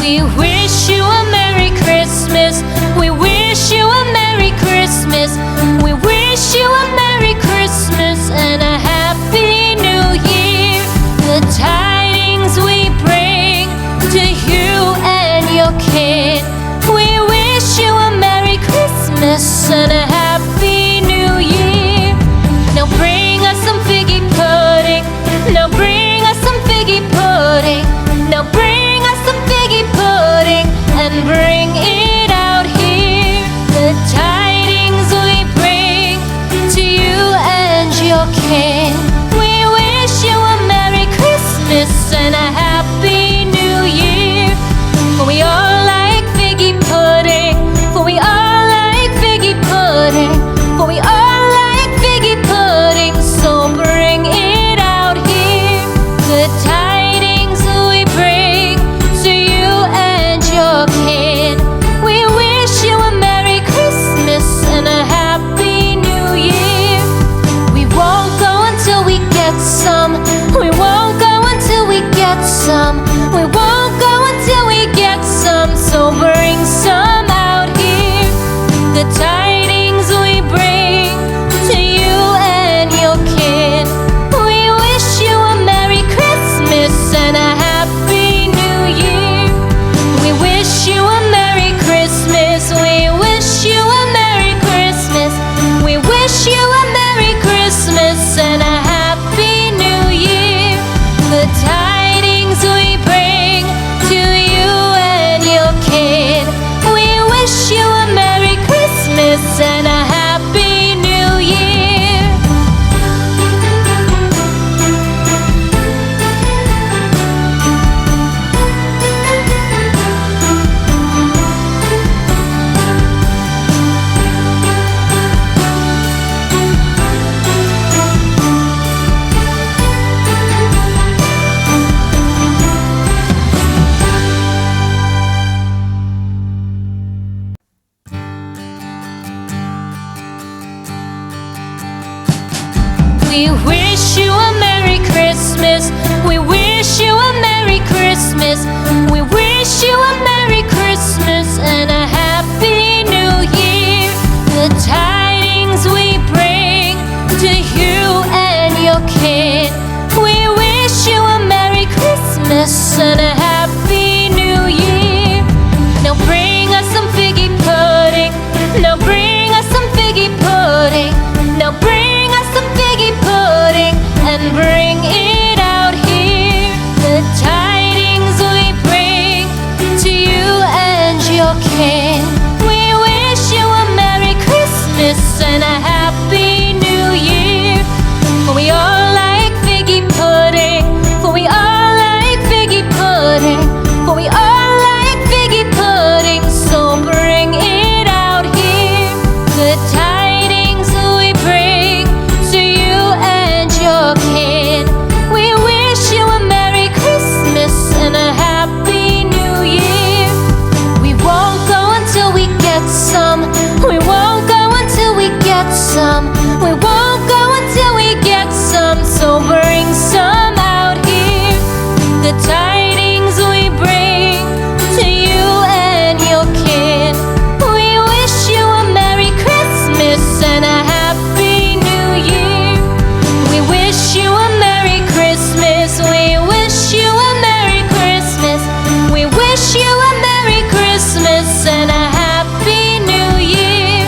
We wish you a Merry Christmas. We wish you a Merry Christmas. We wish you a Merry Christmas and a Happy New Year. The tidings we bring to you and your kid. We wish you a Merry Christmas and a Happy New Year. Now bring us some figgy pudding. Now bring us some figgy pudding. Now bring us some figgy pudding and bring it out here. The tidings we bring to you and your kin. We wish you a Merry Christmas and a Happy New Year. For we all like figgy pudding. For we all like figgy pudding. For we all like figgy pudding. So bring it out here. The tidings we bring to you and your kin. We wish you a Merry Christmas and a Happy New Year. We won't go until we get some. We won't go until we get some. We won't go until we get some. So bring some out here. The tidings we bring to you and your kin. We wish you a Merry Christmas and a Happy New Year. We wish you a Merry Christmas. We wish you a Merry Christmas. We wish you a Merry Christmas and a Happy New Year. The tidings we bring to you and your kid. We wish you a Merry Christmas and a Happy New Year. We wish you a Merry Christmas. We wish you a Merry Christmas. We wish you a Merry Christmas and a Happy New Year. The tidings we bring to you and your kid. We wish you a Merry Christmas and a Happy New Year. Now bring us some figgy pudding. Now bring us some figgy pudding. Now bring us some figgy pudding and bring it out here. The tidings we bring to you and your kin. We wish you a Merry Christmas and a Happy New Year. For we all like figgy pudding. For we all like figgy pudding. For we all like figgy pudding. So bring it out here. The tidings we bring to you and your kin. We wish you a Merry Christmas and a Happy New Year. We won't go until we get some. We won't go until we get some. We won't go until we get some. So bring some out here. The tidings we bring to you and your kin. We wish you a Merry Christmas and a Happy New Year. We wish you a Merry Christmas. We wish you a Merry Christmas. We wish you a Merry Christmas and a Happy New Year.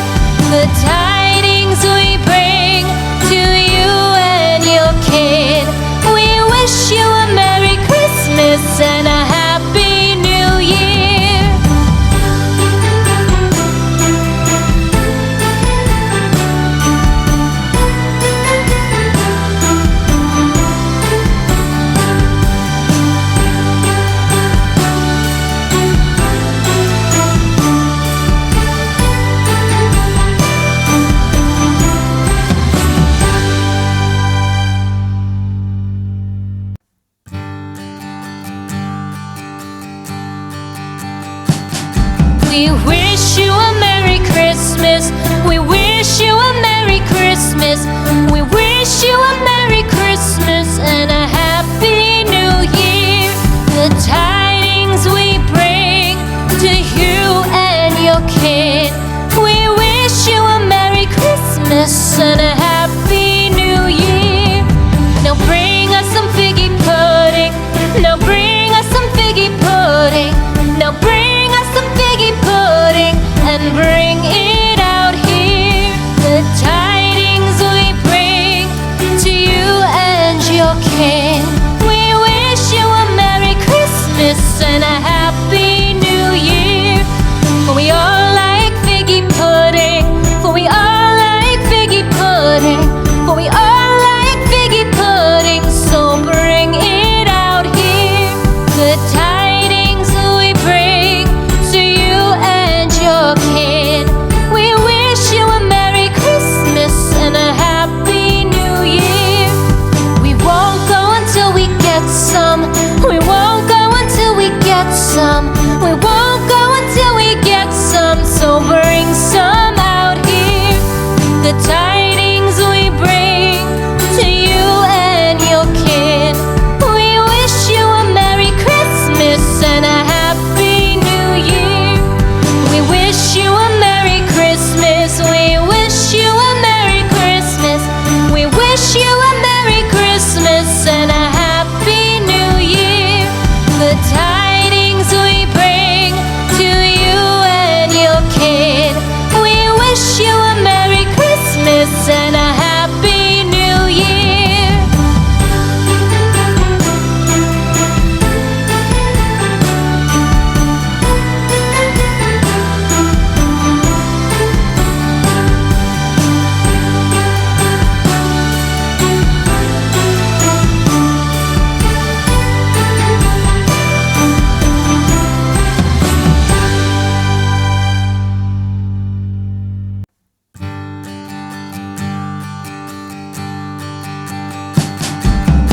The tidings we bring to you and your kid. We wish you a Merry Christmas and a Happy New Year. We wish you a Merry Christmas. We wish you a Merry Christmas. We wish you a Merry Christmas and a Happy New Year. The tidings we bring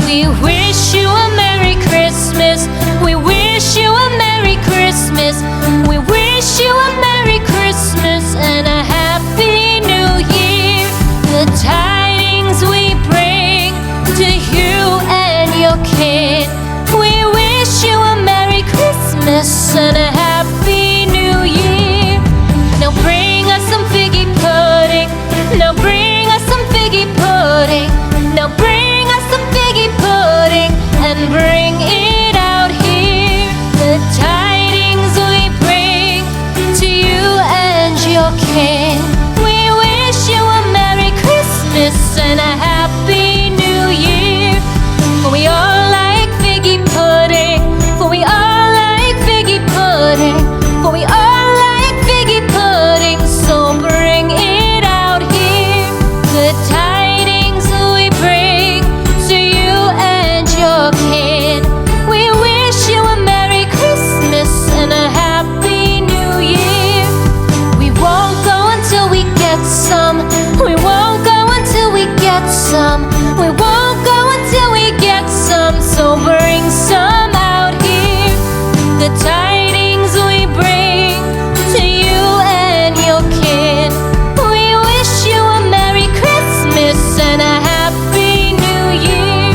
We wish you a Merry Christmas. We wish you a Merry Christmas. We wish you a Merry Christmas and a Happy New Year. The tidings we bring to you and your kid. We wish you a Merry Christmas and a Happy New Year. Now bring us some figgy pudding. Now bring us some figgy pudding. Now bring us some figgy pudding and bring it out here. The tidings we bring to you and your kin. We wish you a Merry Christmas and a Happy New Year. For we all like figgy pudding. For we all like figgy pudding. For we all like figgy pudding. So bring it out here. The tidings we bring to you and your kid. We wish you a Merry Christmas and a Happy New Year. We won't go until we get some. We won't go until we get some. We won't go until we get some. So bring some out here. The tidings we bring to you and your kid. We wish you a Merry Christmas and a Happy New Year.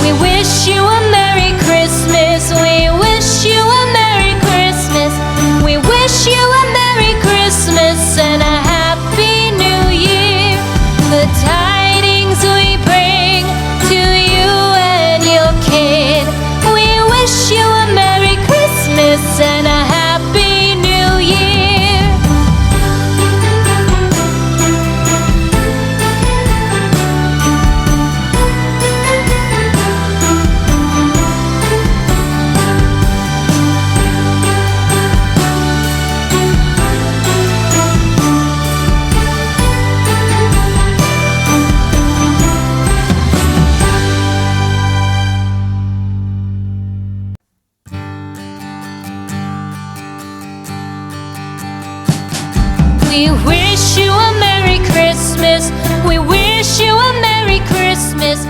We wish you a Merry Christmas. We wish you a Merry Christmas. We wish you a Merry Christmas and a Happy New Year. The tidings we bring to you and your kid. We wish you a Merry Christmas and a Happy New Year. We wish you a Merry Christmas. We wish you a Merry Christmas.